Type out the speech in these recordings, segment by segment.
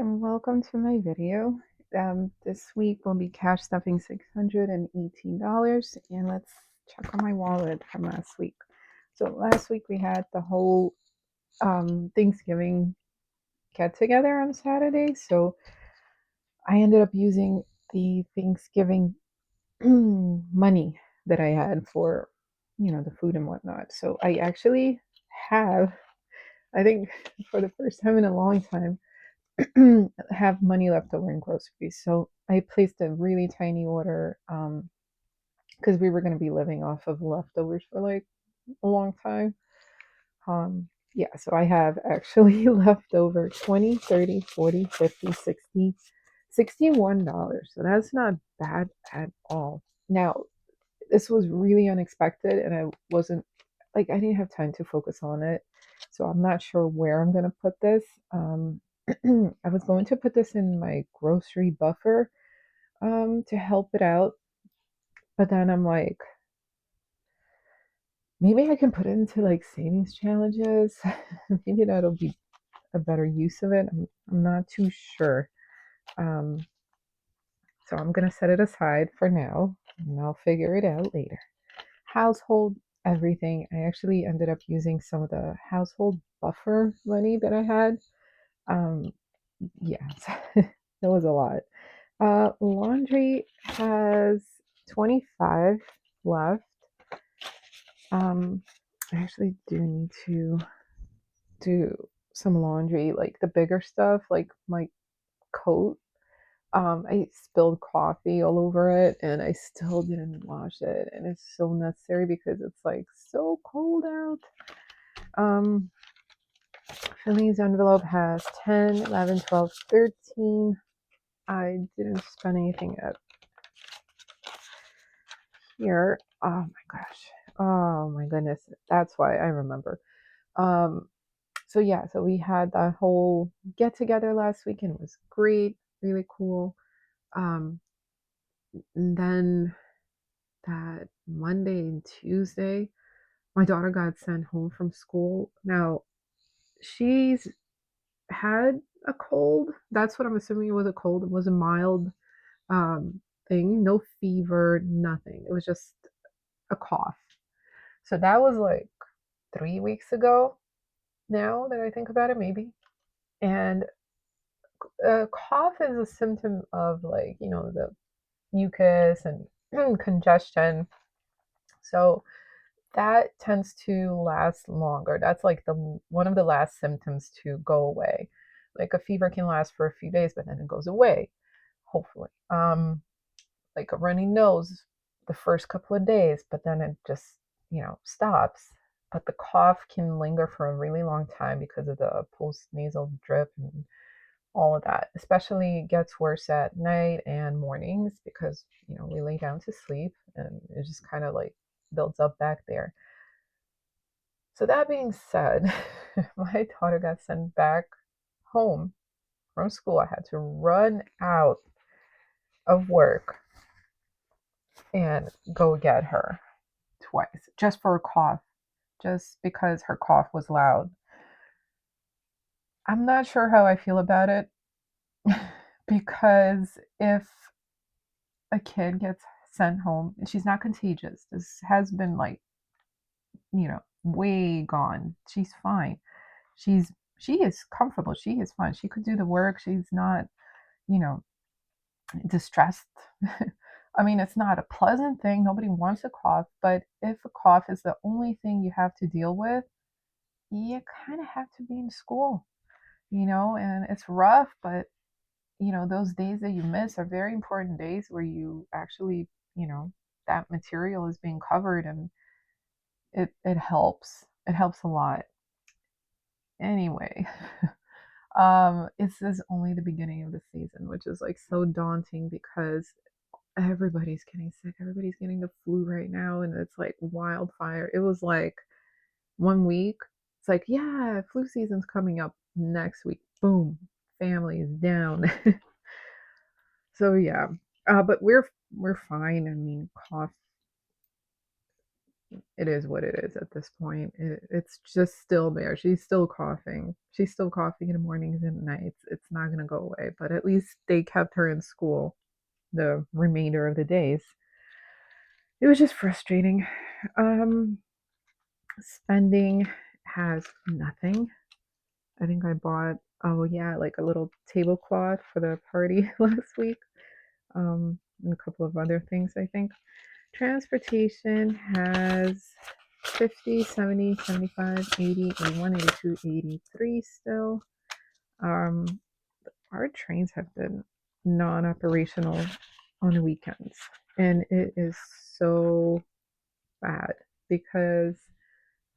and welcome to my video. This week we'll be cash stuffing $618, and let's check on my wallet from last week. So last week we had the whole Thanksgiving get together on Saturday, so I ended up using the Thanksgiving money that I had for, the food and whatnot. So I actually have, I think for the first time in a long time, have money left over in groceries. So I placed a really tiny order because we were going to be living off of leftovers for like a long time. Yeah, so I have actually left over 20, 30, 40, 50, 60, $61. So that's not bad at all. Now, this was really unexpected and I wasn't I didn't have time to focus on it. So I'm not sure where I'm going to put this. I was going to put this in my grocery buffer to help it out, but then I'm like, maybe I can put it into like savings challenges. Maybe that'll be a better use of it. I'm not too sure. Um, so I'm going to set it aside for now and I'll figure it out later. Household everything. I actually ended up using some of the household buffer money that I had. Um, yes, that was a lot. Laundry has 25 left. I actually do need to do some laundry, like the bigger stuff, like my coat. I spilled coffee all over it and I still didn't wash it. And it's so necessary because it's like so cold out. Um, Philly's envelope has 10, 11, 12, 13. I didn't spend anything up here. Oh my gosh. Oh my goodness. That's why I remember. Um, so yeah, so we had that whole get together last weekend. It was great, really cool. Um, and then that Monday and Tuesday, my daughter got sent home from school. Now, she's had a cold. That's what I'm assuming it was, a cold. It was a mild thing, no fever, nothing. It was just a cough. So that was like 3 weeks ago now that I think about it, maybe. And a cough is a symptom of like, the mucus and congestion. So that tends to last longer. That's like the one of the last symptoms to go away. Like a fever can last for a few days, but then it goes away, hopefully. Like a runny nose the first couple of days, but then it just, stops. But the cough can linger for a really long time because of the post nasal drip and all of that. Especially gets worse at night and mornings because, we lay down to sleep and it just kind of like builds up back there. So that being said, my daughter got sent back home from school. I had to run out of work and go get her twice just for a cough, just because her cough was loud. I'm not sure how I feel about it because if a kid gets sent home, she's not contagious. This has been like, way gone. She's fine. She is comfortable. She is fine. She could do the work. She's not, you know, distressed. I mean, it's not a pleasant thing. Nobody wants a cough, but if a cough is the only thing you have to deal with, you kind of have to be in school, and it's rough, but those days that you miss are very important days where you actually, that material is being covered and it helps. It helps a lot. Anyway, this is only the beginning of the season, which is like so daunting because everybody's getting sick. Everybody's getting the flu right now, and it's like wildfire. It was like 1 week. It's like, yeah, flu season's coming up next week. Boom, family is down. So yeah, but we're fine. I mean, cough. it is what it is at this point. It's just still there. She's still coughing. She's still coughing in the mornings and nights. It's not going to go away, but at least they kept her in school the remainder of the days. It was just frustrating. Um, Spending has nothing. I think I bought, oh yeah, like a little tablecloth for the party last week. And a couple of other things, I think. Transportation has 50, 70, 75, 80, 81, 82, 83 still. Um, our trains have been non operational on the weekends. And it is so bad because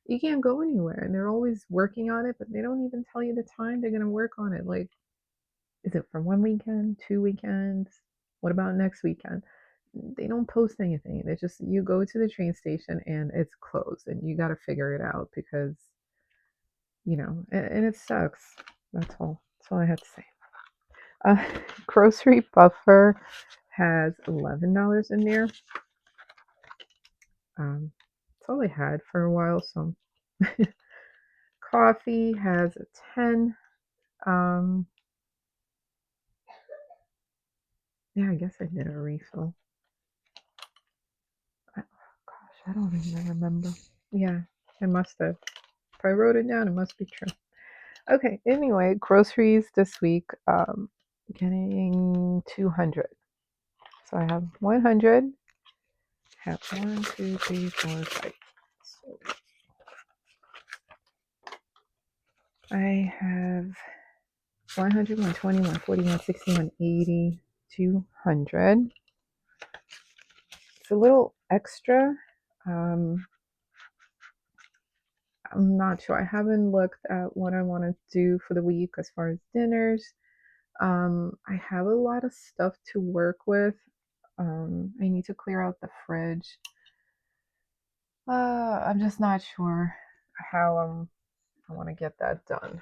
you can't go anywhere and they're always working on it, but they don't even tell you the time they're going to work on it. Like, is it for one weekend, 2 weekends? What about next weekend? They don't post anything. It's just you go to the train station and it's closed and you got to figure it out because, and it sucks. That's all I had to say. Uh, Grocery Buffer has $11 in there. That's all I had for a while. So coffee has a 10. Yeah, I guess I did a refill. Gosh, I don't even remember. Yeah, I must have. If I wrote it down, it must be true. Okay, anyway, groceries this week, getting 200. So I have 100, have 1, 2, 3, 4, 5. So I have 100, 120, 140, 160, 180, 200. It's a little extra. I'm not sure. I haven't looked at what I want to do for the week as far as dinners. I have a lot of stuff to work with. I need to clear out the fridge. I'm just not sure how I want to get that done.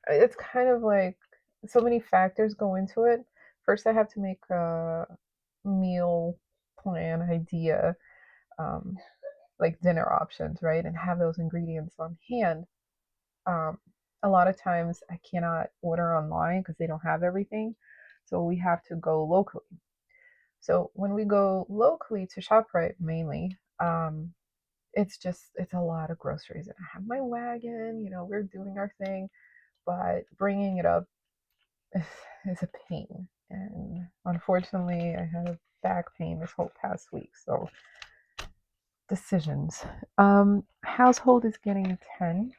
It's kind of like so many factors go into it. First, I have to make a meal plan idea, um, like dinner options, right? And have those ingredients on hand. Um, a lot of times I cannot order online because they don't have everything. So we have to go locally. So when we go locally to ShopRite mainly, it's a lot of groceries. And I have my wagon, we're doing our thing, but bringing it up is a pain. And unfortunately, I had back pain this whole past week. So decisions. Household is getting a 10.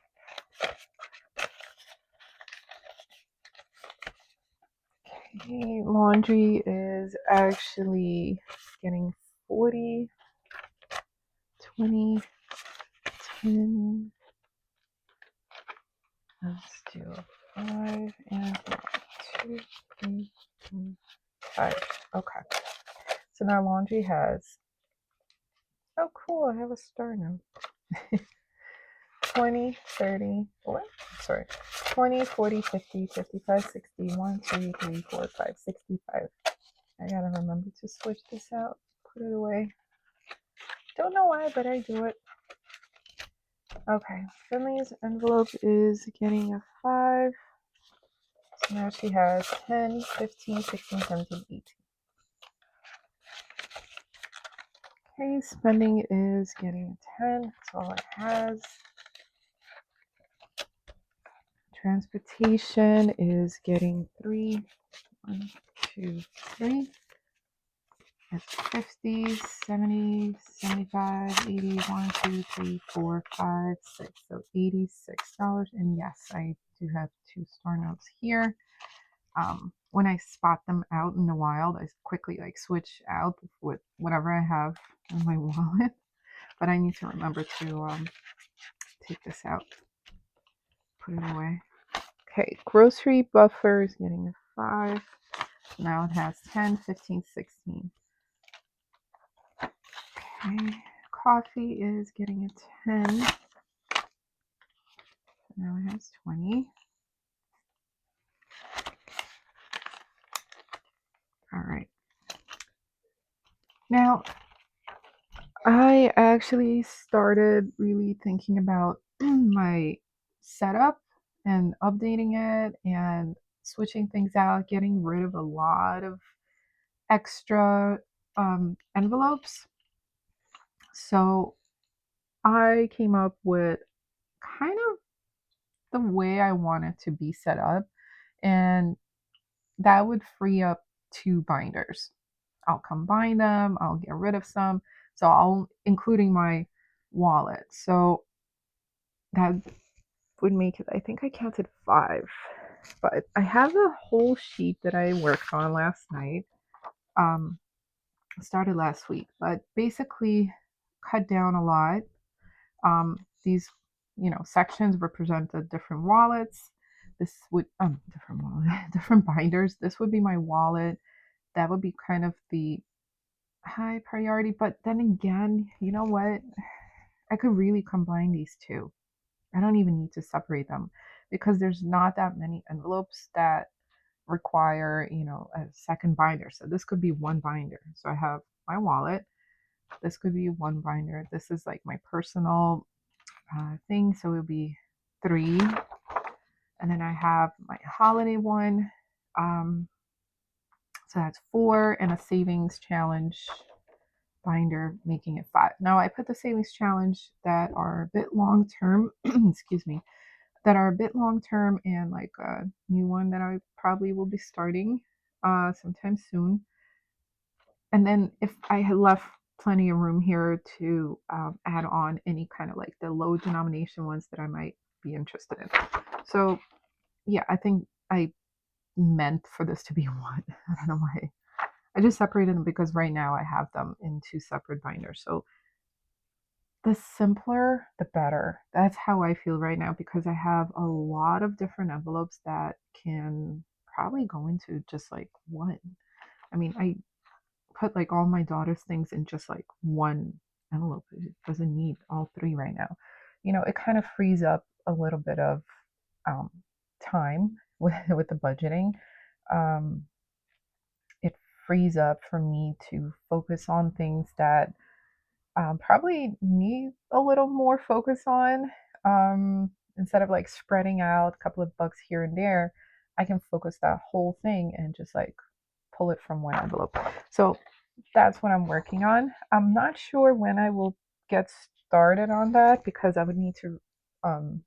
Okay, laundry is actually getting 40, 20, 10. Let's do a 5 and 2, 3, 4, 5. Okay. So now laundry has, oh cool, I have a star now. 20, 30, what? Sorry. 20, 40, 50, 55, 60, 1, 2, 3, 4, 5, 65. I gotta remember to switch this out, put it away. Don't know why, but I do it. Okay, Finley's envelope is getting a 5. So now she has 10, 15, 16, 17, 18. Okay, spending is getting a 10. That's all it has. Transportation is getting 3. 1, 2, 3. It's 50, 70, 75, 80, 1, 2, 3, 4, 5, 6. So $86. And yes, I do have 2 star notes here. When I spot them out in the wild, I quickly switch out with whatever I have in my wallet. But I need to remember to take this out, put it away. Okay, grocery buffer is getting a 5. Now it has 10, 15, 16. Okay, coffee is getting a 10. Now it has 20. All right. Now, I I actually started really thinking about my setup and updating it and switching things out, getting rid of a lot of extra envelopes. So I came up with kind of the way I want it to be set up, and that would free up two binders. I'll combine them, I'll get rid of some. So I'll including my wallet. So that would make it, I think I counted five. But I have a whole sheet that I worked on last night. Um, Started last week, but basically cut down a lot. These, sections represent the different wallets. This would different wallet, different binders. This would be my wallet. That would be kind of the high priority. But then again, you know what? I could really combine these two. I don't even need to separate them because there's not that many envelopes that require, a second binder. So this could be one binder. So I have my wallet. This could be one binder. This is like my personal thing. So it'll be three. And then I have my holiday one. Um, so that's four, and a savings challenge binder, making it five. Now I put the savings challenge that are a bit long term, excuse me, that are a bit long term, and like a new one that I probably will be starting sometime soon. And then if I had left plenty of room here to add on any kind of like the low denomination ones that I might be interested in. So yeah, I think I meant for this to be one. I don't know why. I just separated them because right now I have them in two separate binders. So the simpler, the better. That's how I feel right now because I have a lot of different envelopes that can probably go into just like one. I mean, I put like all my daughter's things in just like one envelope. It doesn't need all three right now. It kind of frees up a little bit of um, time with the budgeting. Um, it frees up for me to focus on things that probably need a little more focus on. Instead of like spreading out a couple of bucks here and there, I can focus that whole thing and just like pull it from one envelope. So that's what I'm working on. I'm not sure when I will get started on that because I would need to um,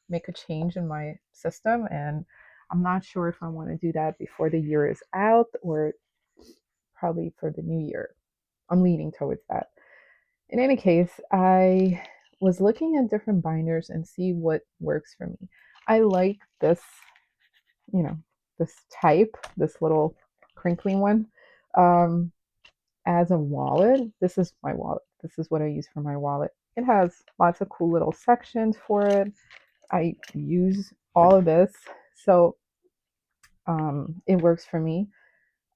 make a change in my system, and I'm not sure if I want to do that before the year is out or probably for the new year. I'm leaning towards that. In any case, I was looking at different binders and see what works for me. I like this, you know, this type, this little crinkly one. Um, as a wallet, this is my wallet. This is what I use for my wallet. It has lots of cool little sections for it. I use all of this, so it works for me.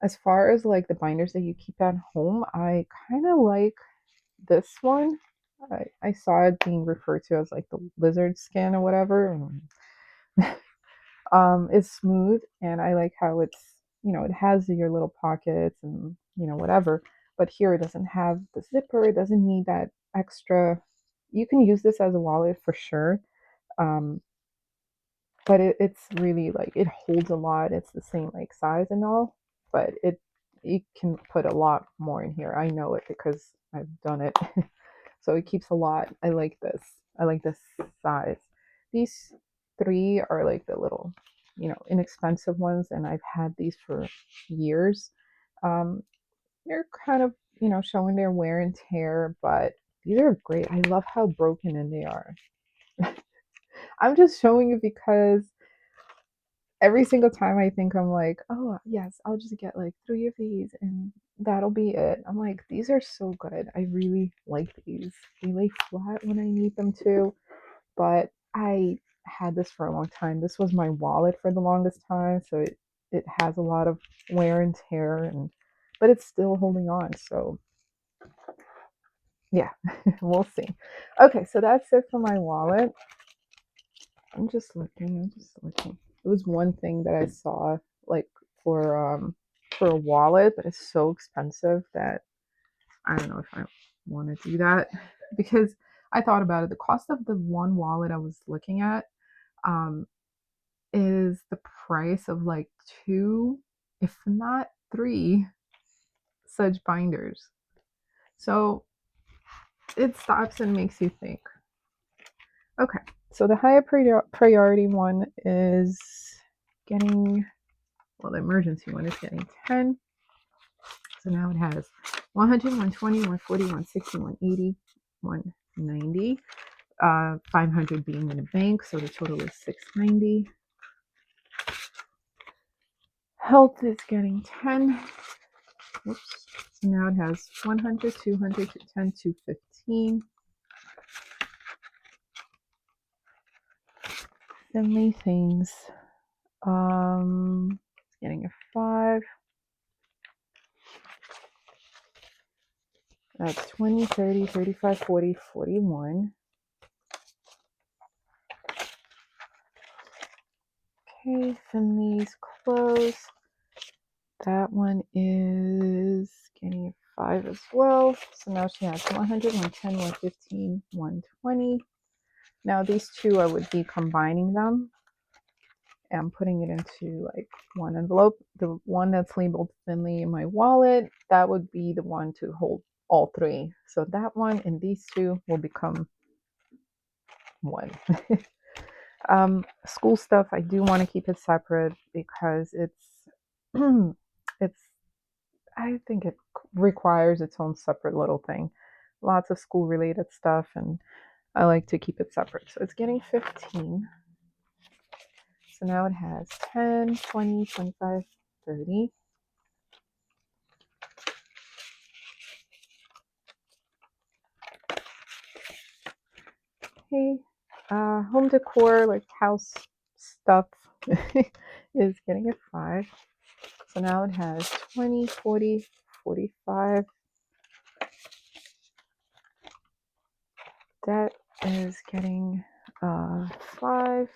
As far as like the binders that you keep at home, I kind of like this one. I saw it being referred to as like the lizard skin or whatever. It's smooth, and I like how it has your little pockets and whatever. But here it doesn't have the zipper. It doesn't need that extra. You can use this as a wallet for sure. Um, but it's really like it holds a lot. It's the same like size and all, but you can put a lot more in here. I know it because I've done it. So it keeps a lot. I like this. I like this size. These three are like the little, inexpensive ones, and I've had these for years. Um, they're kind of, showing their wear and tear, but these are great. I love how broken in they are. I'm just showing you because every single time I think I'm like, oh, yes, I'll just get like three of these and that'll be it. I'm like, these are so good. I really like these. They lay flat when I need them to, but I had this for a long time. This was my wallet for the longest time, so it has a lot of wear and tear, but it's still holding on. So yeah, we'll see. Okay, so that's it for my wallet. I'm just looking. I'm just looking. It was one thing that I saw like for a wallet, but it's so expensive that I don't know if I want to do that because I thought about it. The cost of the one wallet I was looking at um, is the price of like two, if not three, such binders. So it stops and makes you think. Okay, so the higher priority one is getting, well, the emergency one is getting 10. So now it has 100, 120, 140, 160, 180, 190. 500 being in a bank, so the total is 690. Health is getting 10. Whoops. So now it has 100, 200, 210, 215. Finley things. It's getting a 5. That's 20, 30, 35, 40, 41. Okay, Finley's close. That one is getting a 5 as well. So now she has 100, 110, 115, 120. Now these two, I would be combining them and putting it into like one envelope. The one that's labeled Finley in my wallet, that would be the one to hold all three. So that one and these two will become one. School stuff, I do want to keep it separate because it's I think it requires its own separate little thing. Lots of school related stuff, and I like to keep it separate. So it's getting 15. So now it has 10, 20, 25, 30. Okay. Home decor, like house stuff, is getting a 5. So now it has 20, 40, 45. That is getting 5.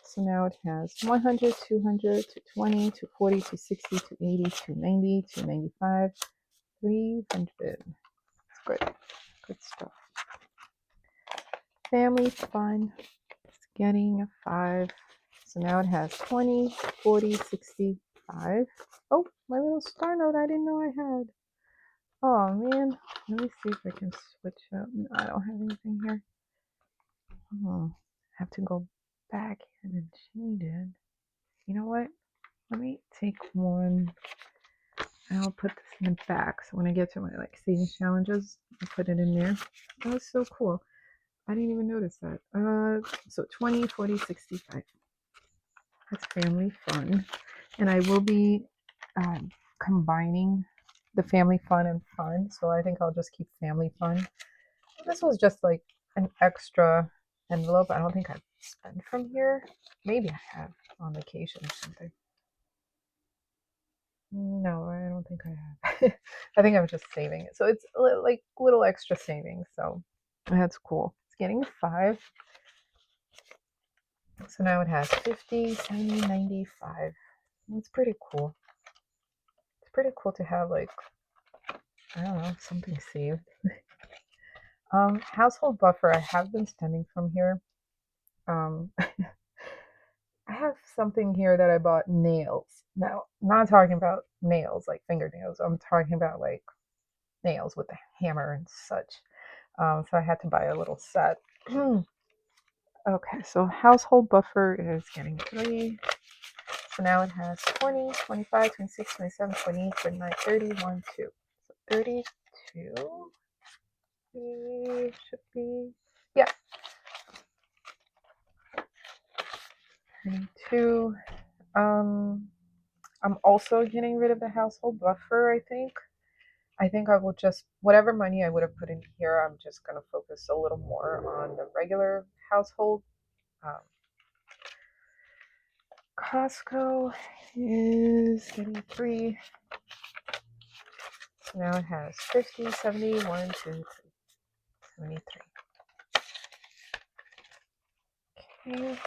So now it has 100, 200, 220, 240, 260, 280, 290, 295, 300. That's good. Good stuff. Family fun. It's getting a 5. So now it has 20, 40, 65. Oh, my little star note I didn't know I had. Oh man. Let me see if I can switch up. No, I don't have anything here. Oh, I have to go back in and change it. You know what? Let me take one and I'll put this in the back. So when I get to my like saving challenges, I'll put it in there. That was so cool. I didn't even notice that. So 20, 40, 65. That's family fun. And I will be combining the family fun and fun. So I think I'll just keep family fun. This was just like an extra envelope. I don't think I've spent from here. Maybe I have on vacation or something. No, I don't think I have. I think I'm just saving it. So it's like little extra savings. So that's cool. It's getting a 5. So now it has 50, 70, 95. It's pretty cool. It's pretty cool to have like, I don't know, something saved. Household buffer, I have been spending from here. I have something here that I bought, nails. Now, I'm not talking about nails like fingernails. I'm talking about like nails with a hammer and such. So I had to buy a little set. Okay, so household buffer is getting 3. So now it has 20, 25, 26, 27, 28, 29, 31, 2. So 32 should be, yeah, 32. I'm also getting rid of the household buffer, I think. I think I will just, whatever money I would have put in here, I'm just going to focus a little more on the regular household. Um, Costco is getting 3. So now it has 50, 70, 1, 2, 3, 73. Okay.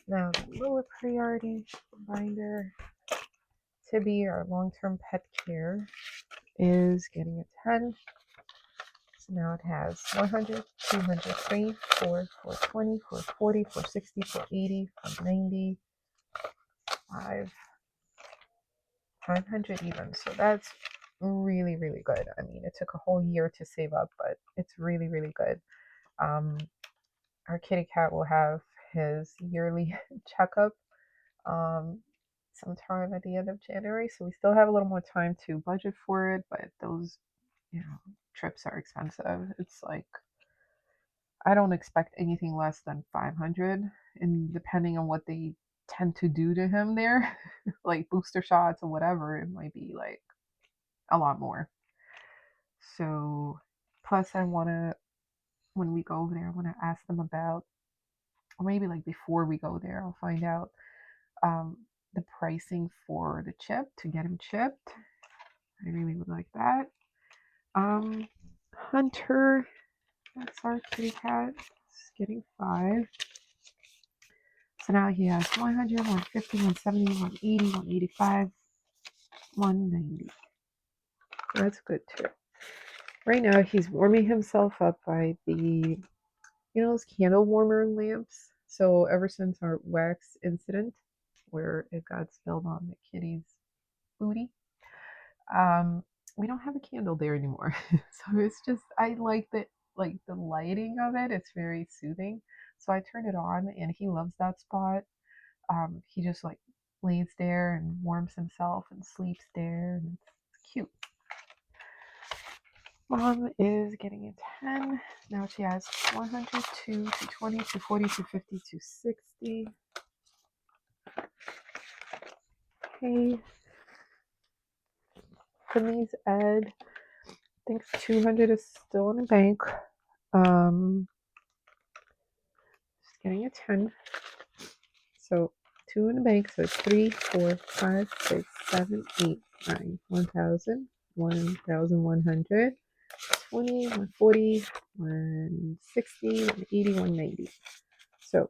Now the lower priority binder. Tibby, our long-term pet care, is getting a 10. So now it has 100, 200, 3, 4, 420, 440, 460, 480, 490, 5, 500 even. So that's really, really good. I mean, it took a whole year to save up, but it's really, really good. Our kitty cat will have his yearly checkup sometime at the end of January. So we still have a little more time to budget for it, but those, trips are expensive. It's like, I don't expect anything less than 500, and depending on what they tend to do to him there, like booster shots or whatever, it might be like a lot more. So, plus I want to, when we go over there, I want to ask them about, or maybe like before we go there, I'll find out um, the pricing for the chip to get him chipped. I really would like that. Hunter, that's our kitty cat. He's getting 5. So now he has 100, 150, 170, 180, 185, 190. So that's good too. Right now he's warming himself up by the, those candle warmer lamps. So ever since our wax incident where it got spilled on the kitty's booty, we don't have a candle there anymore. So it's just, I like the lighting of it. It's very soothing. So I turned it on and he loves that spot. He just like lays there and warms himself and sleeps there, and it's cute. Mom is getting a 10. Now she has 100, 220, 240, 250, 260. Okay. Timmy's Ed thinks 200 is still in the bank. She's getting a 10. So 2 in the bank. So it's 3, 4, 5, 6, 7, 8, 9, 1,000, 1,100. 20, 140, 160, 180, 190. So,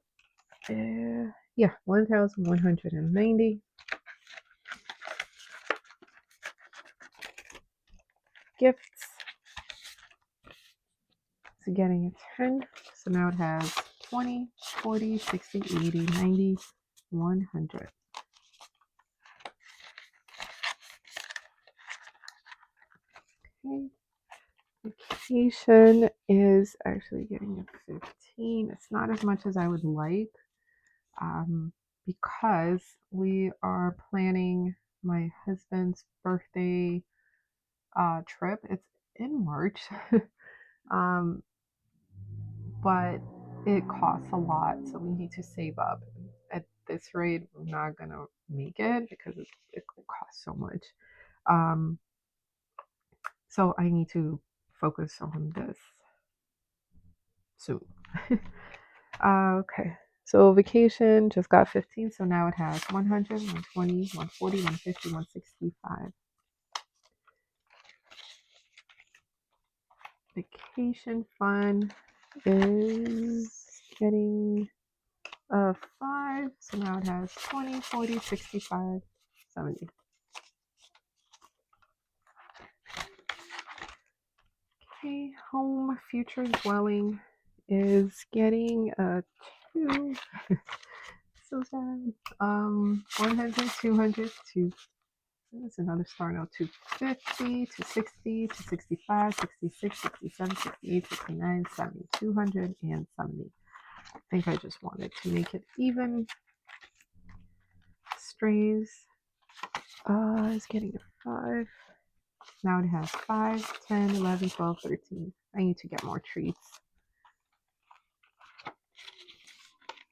yeah, 1,190. Gifts. So getting a 10. So now it has 20, 40, 60, 80, 90, 100. Okay. Vacation is actually getting a 15. It's not as much as I would like, because we are planning my husband's birthday trip. It's in March, um, but it costs a lot, so we need to save up. At this rate, we're not gonna make it because it costs so much. Um, so I need to focus on this soon. Okay. So vacation just got 15, so now it has 100, 120, 140, 150, 165. Vacation fund is getting a 5, so now it has 20, 40, 65, 70. Okay, home future dwelling is getting a 2. So sad. 100, 200, 2. That's another star now. 250, 260, 265, 66, 67, 68, 69, 70, 270. I think I just wanted to make it even. Strays is getting a 5. Now it has 5, 10, 11, 12, 13. I need to get more treats.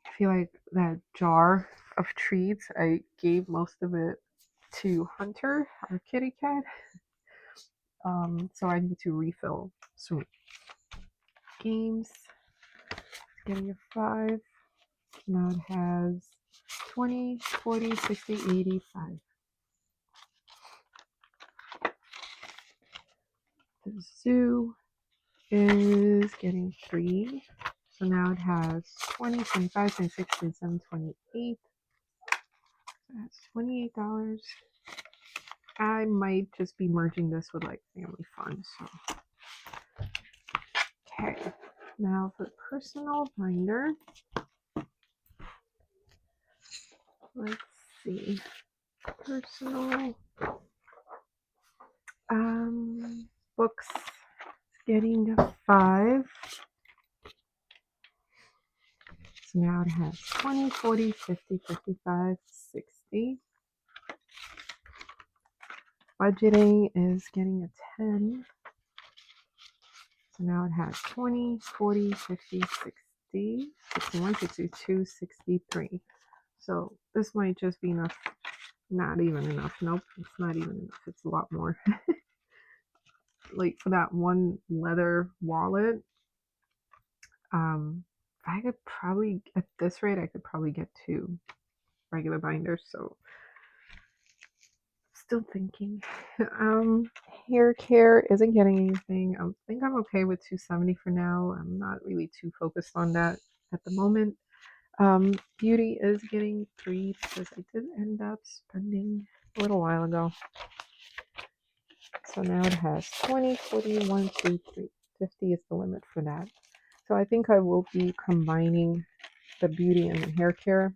I feel like that jar of treats, I gave most of it to Hunter, our kitty cat. So I need to refill soon. Games, getting a 5. Now it has 20, 40, 60, 85. The zoo is getting 3. So now it has 20, 25, 26, 27, 28. So that's $28. I might just be merging this with like family fun. So, okay. Now for personal binder. Let's see. Personal books getting a 5. So now it has 20, 40, 50, 55, 60. Budgeting is getting a 10. So now it has 20, 40, 50, 60, 61, 62, 63. So this might just be enough. Not even enough. Nope, it's not even enough. It's a lot more. Like for that one leather wallet, I could probably, at this rate, I could probably get 2 regular binders. So still thinking. Hair care isn't getting anything. I think I'm okay with 270 for now. I'm not really too focused on that at the moment. Beauty is getting 3 because I did end up spending a little while ago. So now it has 20, 40, 1, 2, 3. 50 is the limit for that. So I think I will be combining the beauty and the hair care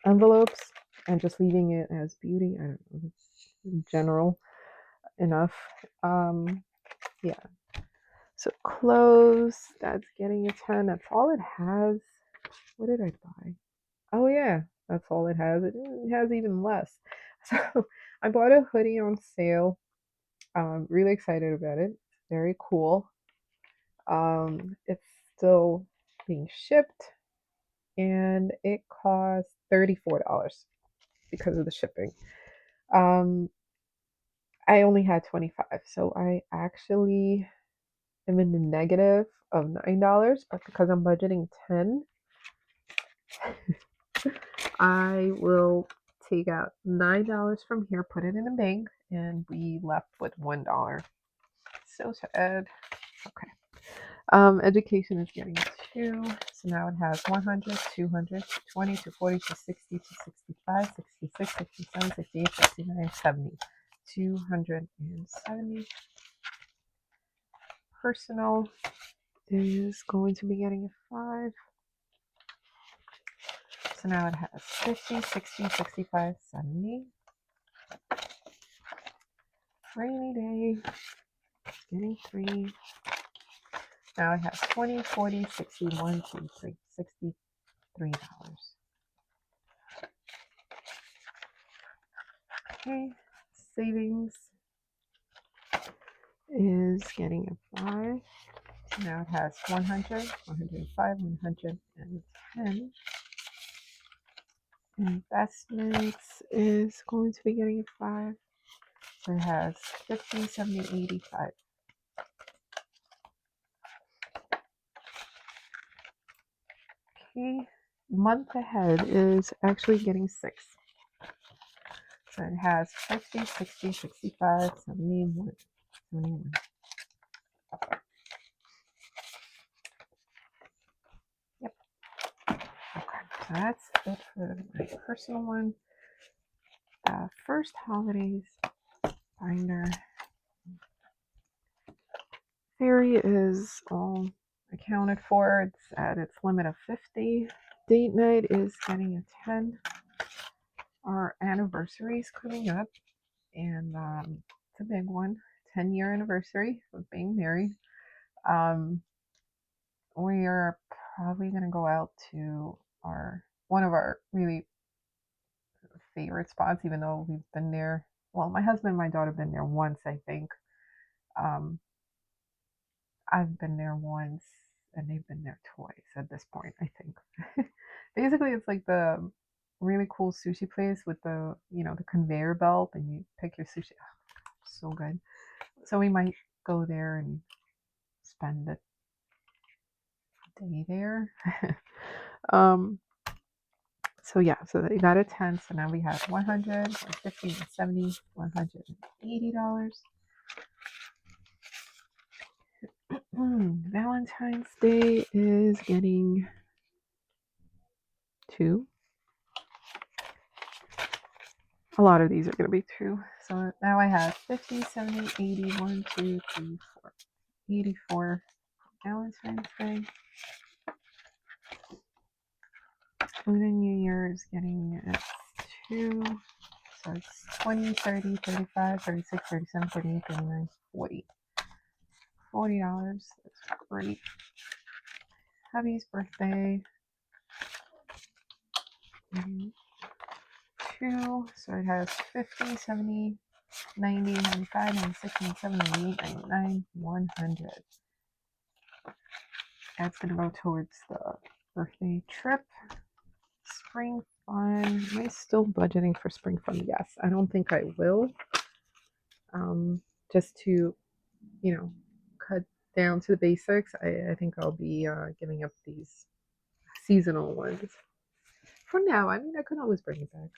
envelopes and just leaving it as beauty. I don't know, it's general enough. Yeah. So clothes, that's getting a 10. That's all it has. What did I buy? Oh yeah, that's all it has. It has even less. So I bought a hoodie on sale. Really excited about it. Very cool. It's still being shipped and it costs $34 because of the shipping. Um, I only had 25, so I actually am in the negative of $9, but because I'm budgeting 10, I will take out $9 from here, put it in a bank, and be left with $1. So sad. Okay. Education is getting 2. So now it has 100, 200, 20 to 40 to 60 to 65, 66, 67, 68, 69, 70. 270. Personal is going to be getting a 5. So now it has 50, 60, 65, 70. Rainy day, getting 3. Now it has 20, 40, 60, 1, 2, 3, $63. Okay, savings is getting a 5. So now it has 100, 105, 110. Investments is going to be getting a 5. So it has 50, 70, 85. Okay, month ahead is actually getting 6. So it has 50, 60, 65, 71, 71. Yep. Okay, so that's it for my personal one. First holidays binder. Fairy is all accounted for. It's at its limit of 50. Date night is getting a 10. Our anniversary is coming up, and it's a big one. 10-year anniversary of being married. We are probably going to go out to one of our really favorite spots, even though we've been there. Well, my husband and my daughter have been there once, I think. Um, I've been there once, and they've been there twice at this point, I think. Basically, it's like the really cool sushi place with the conveyor belt, and you pick your sushi. Oh, so good. So we might go there and spend the day there. um, so yeah, so they got a 10. So now we have 100, 150, 70, $180. Valentine's Day is getting 2. A lot of these are going to be 2. So now I have 50, 70, 80, 1, 2, 3, 4. 84 Valentine's Day. Lunar New Year is getting its 2. So it's 20, 30, 35, 36, 37, 38, 39, 40. $40. That's great. Hubby's birthday. 2. So it has 50, 70, 90, 95, 96, 97, 98, 99, 100. That's going to go towards the birthday trip. Spring fun. Am I still budgeting for spring fun? Yes. I don't think I will. Just to, cut down to the basics. I think I'll be giving up these seasonal ones. For now, I mean, I could always bring it back.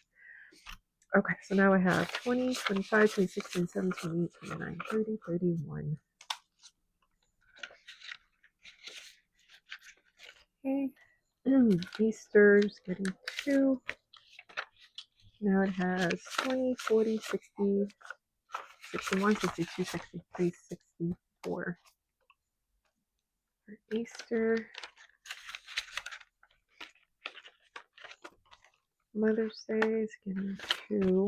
Okay, so now I have 20, 25, 26, 27, 28, 29, 30, 31. Okay. Easter's getting 2. Now it has 20, 40, 60, 61, 62, 63, 64 for Easter. Mother's Day is getting 2.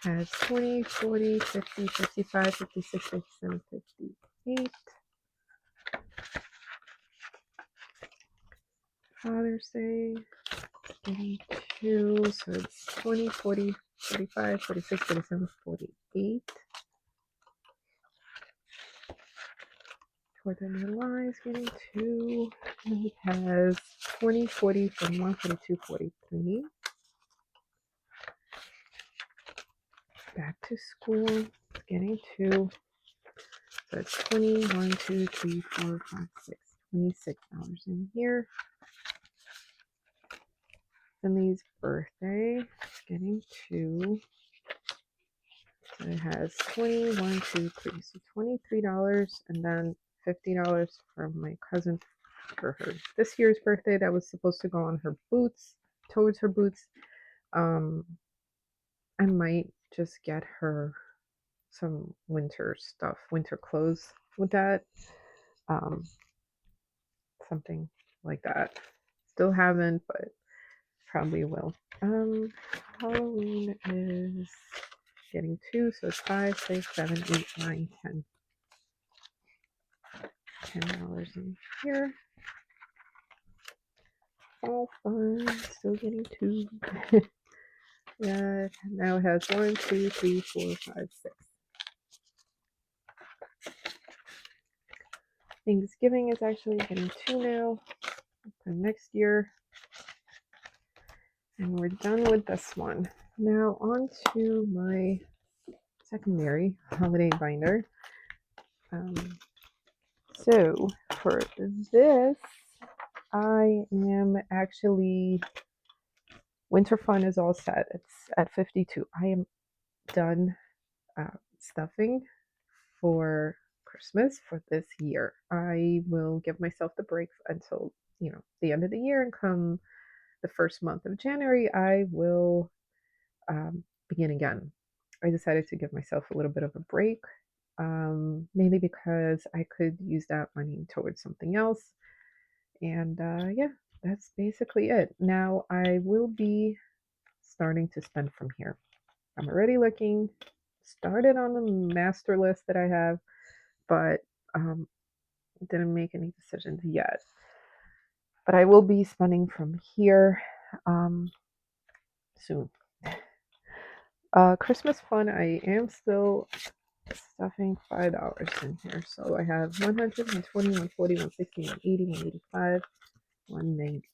Has 20, 40, 50, 55, 56, 57, 58. Father's Day getting 2. So it's 20, 40, 45, 46, 47, 48. 4th of July is getting 2. And it has 20, 40, 41, 42, 43. Back to school, it's getting 2. So it's 20, 1, 2, 3, 4, 5, 6, $26 in here. Finley's birthday, it's getting 2. So it has 20, 1, 2, 3. So $23 and then $50 from my cousin for her this year's birthday. That was supposed to go on her boots, towards her boots. I might just get her some winter stuff, winter clothes with that. Something like that. Still haven't, but probably will. Halloween is getting 2, so it's 5, 6, 7, 8, 9, 10. $10 in here. All fun, still getting 2. Yeah, now it has 1, 2, 3, 4, 5, 6. Thanksgiving is actually getting 2 now for next year. And we're done with this one. Now on to my secondary holiday binder. So for this, I am actually, Winter Fun is all set. It's at 52. I am done stuffing for Christmas for this year. I will give myself the break until, the end of the year, and come the first month of January, I will begin again. I decided to give myself a little bit of a break, mainly because I could use that money towards something else. And yeah, that's basically it. Now I will be starting to spend from here. I'm already looking, started on the master list that I have, but didn't make any decisions yet. But I will be spending from here soon. Christmas fun, I am still stuffing $5 in here. So I have 100, 120, 140, 160, 180, 185, 190.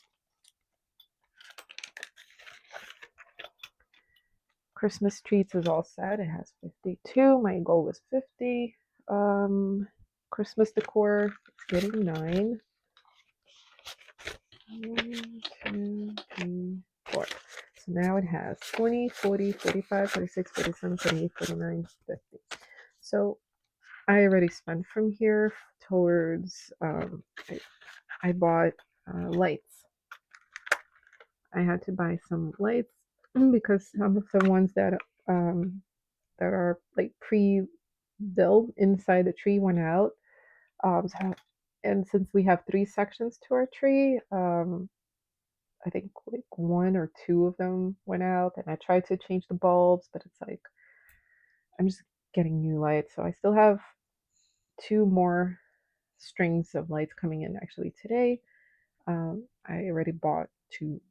Christmas treats is all set. It has 52. My goal was 50. Christmas decor, it's getting 9. 1, 2, 3, 4. So now it has 20, 40, 45, 46, 47, 48, 49, 50. So I already spent from here towards, I bought lights. I had to buy some lights because some of the ones um, that are like pre-built inside the tree went out. And since we have three sections to our tree, I think like one or two of them went out, and I tried to change the bulbs, but it's like I'm just getting new lights. So I still have two more strings of lights coming in actually today. I already bought two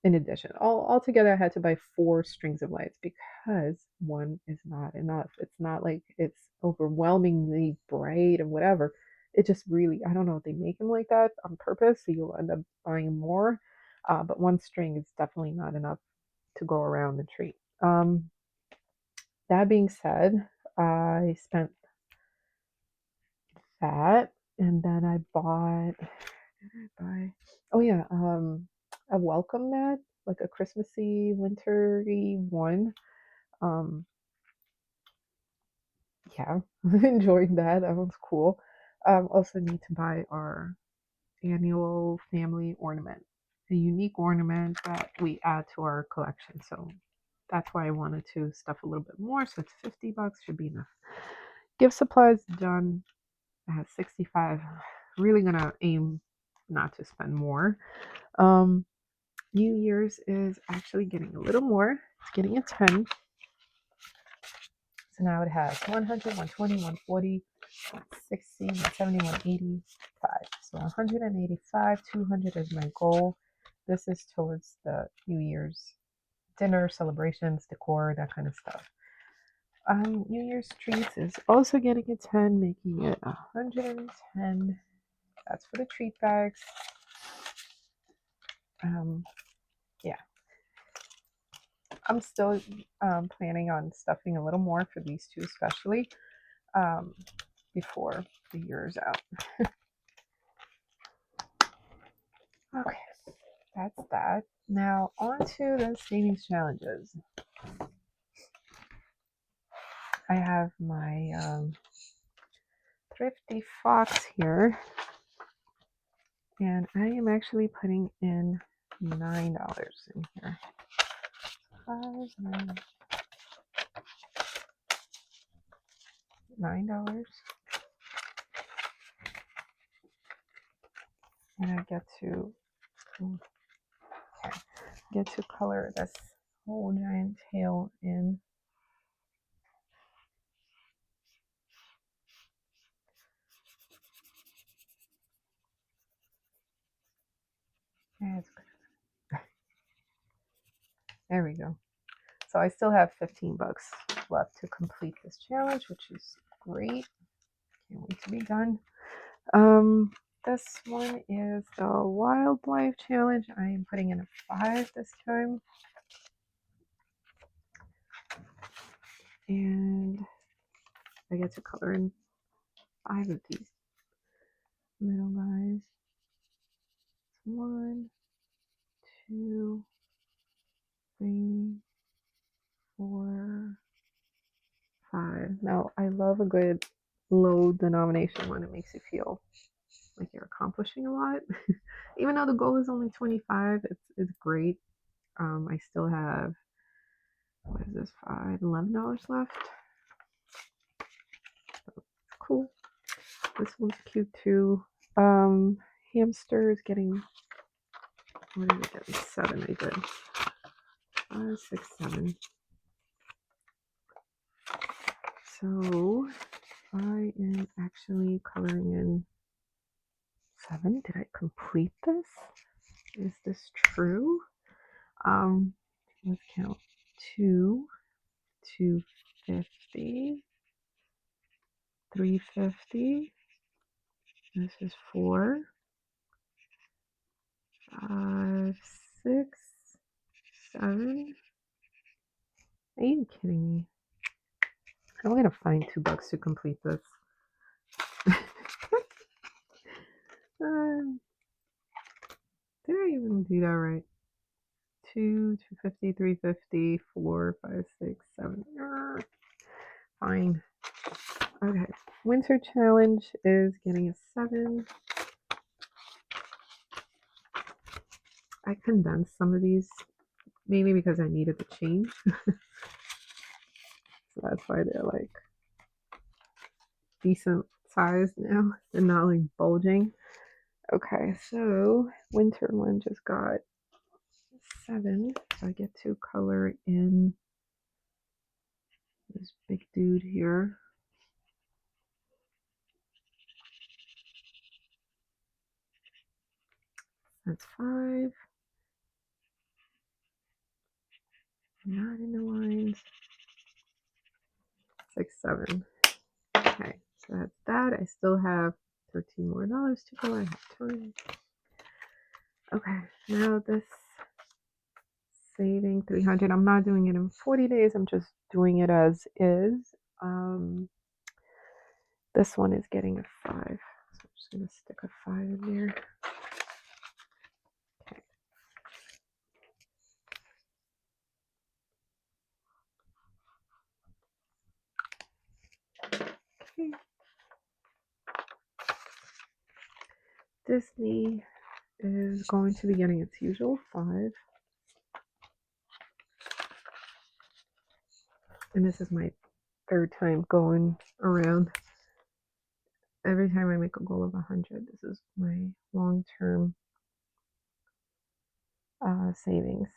in addition. Altogether, I had to buy four strings of lights because one is not enough. It's not like it's overwhelmingly bright and whatever. It just really, I don't know if they make them like that on purpose, so you'll end up buying more. But one string is definitely not enough to go around the tree. That being said, I spent that, and then I bought. What did I buy? Oh yeah, a welcome mat, like a Christmassy, wintry one. Um, yeah, enjoyed that. That one's cool. Also need to buy our annual family ornament, a unique ornament that we add to our collection. So that's why I wanted to stuff a little bit more. So it's $50 should be enough. Gift supplies done. I have 65. Really gonna aim not to spend more. Um, New Year's is actually getting a little more. It's getting a 10. So now it has 100, 120, 140, 160, 170, 185. So 185, 200 is my goal. This is towards the New Year's dinner, celebrations, decor, that kind of stuff. New Year's treats is also getting a 10, making it 110. That's for the treat bags. Yeah, I'm still planning on stuffing a little more for these two, especially um, before the year is out. Okay, that's that. Now, on to the savings challenges. I have my Thrifty Fox here, and I am actually putting in $9 in here. 5, $9. And I get to color this whole giant tail in. Yeah, there we go. So I still have $15 left to complete this challenge, which is great. Can't wait to be done. This one is the wildlife challenge. I am putting in a 5 this time. And I get to color in 5 of these little guys. 1, 2, 3, 4, 5. Now, I love a good low denomination one. It makes you feel like you're accomplishing a lot. Even though the goal is only 25, it's great. I still have, what is this, $11 left. So, cool. This one's cute too. Hamster is getting, what did I get? 7 I did. 5, 6, 7. So I am actually coloring in 7. Did I complete this? Is this true? Let's count. 2, 250, 350. This is 4, 5, 6, 7. Are you kidding me? I'm gonna find $2 to complete this. Did I even do that right? 2, 250, 350, 4, 5, 6, 7. Fine. Okay. Winter challenge is getting a 7. I condensed some of these mainly because I needed the change. So that's why they're like decent size now and not like bulging. Okay, so winter one just got 7, so I get to color in this big dude here. That's 5. Not in the lines. 6, 7. Okay, so that's that. I still have $13 more to go. I have time. Okay, now this saving 300. I'm not doing it in 40 days. I'm just doing it as is. This one is getting a 5. So I'm just going to stick a 5 in there. Okay. Disney is going to be getting its usual 5. And this is my 3rd time going around. Every time I make a goal of 100, this is my long-term savings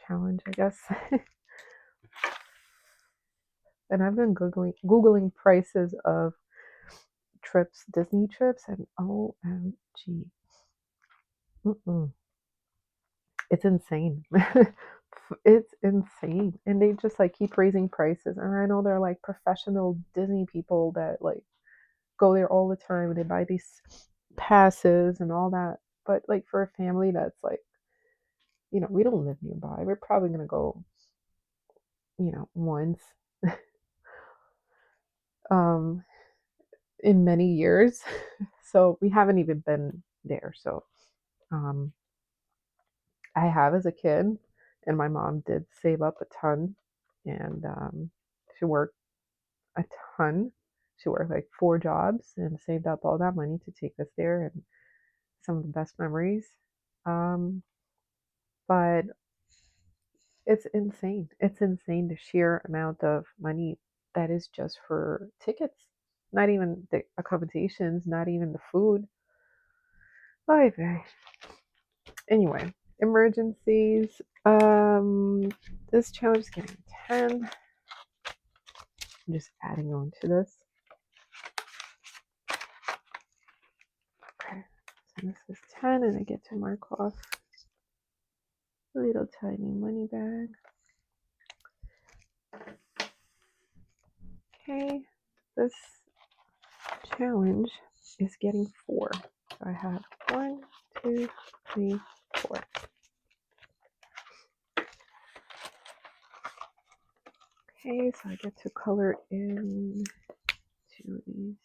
challenge, I guess. And I've been googling prices of trips, Disney trips, and OMG, it's insane. It's insane, and they just like keep raising prices. And I know they're like professional Disney people that like go there all the time and they buy these passes and all that. But like for a family that's like, we don't live nearby. We're probably gonna go, once um in many years. So we haven't even been there. So um I have as a kid, and my mom did save up a ton, and she worked a ton. She worked like 4 jobs and saved up all that money to take us there, and some of the best memories. Um, but it's insane. It's insane the sheer amount of money that is just for tickets. Not even the accommodations, not even the food. Bye bye. Anyway, emergencies. This challenge is getting 10. I'm just adding on to this. Okay, so this is 10, and I get to mark off a little tiny money bag. Okay, this challenge is getting 4. So I have 1, 2, 3, 4. Okay, so I get to color in 2 of these.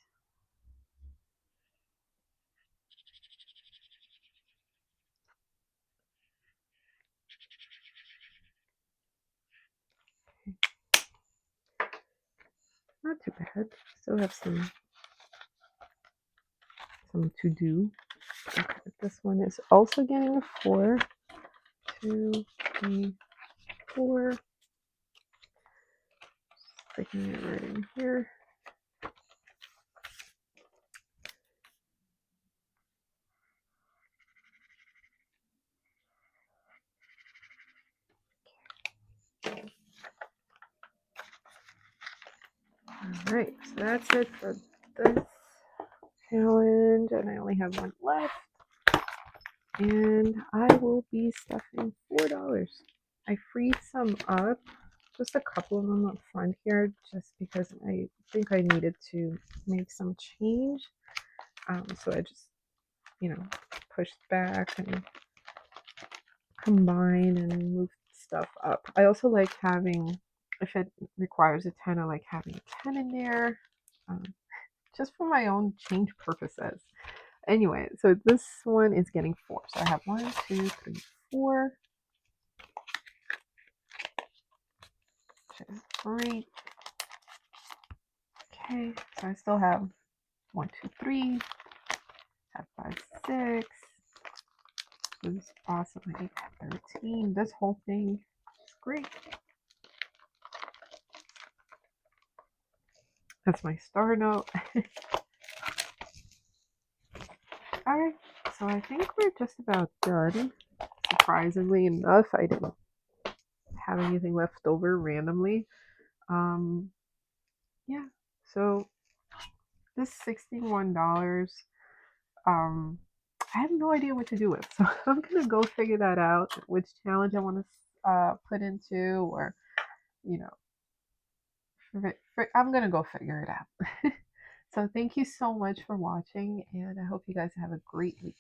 Not too bad. Still have some to do. Okay, this one is also getting a 4. 2, 3, 4. Sticking it right in here. Alright, so that's it for this challenge, and I only have 1 left. And I will be stuffing $4. I freed some up, just a couple of them up front here, just because I think I needed to make some change. So I just, pushed back and combined and moved stuff up. I also like having, if it requires a 10, I like having a 10 in there, just for my own change purposes. Anyway, so this one is getting 4. So I have 1, 2, 3, 4. Which is great. Okay, so I still have 1, 2, 3. Have 5, 6. This is awesome. I have 13. This whole thing great. That's my star note. All right, so I think we're just about done. Surprisingly enough, I didn't have anything left over randomly. Um, yeah, so this $61, um, I have no idea what to do with. So I'm gonna go figure that out, which challenge I want to put into, or you know, I'm gonna go figure it out. So thank you so much for watching, and I hope you guys have a great week.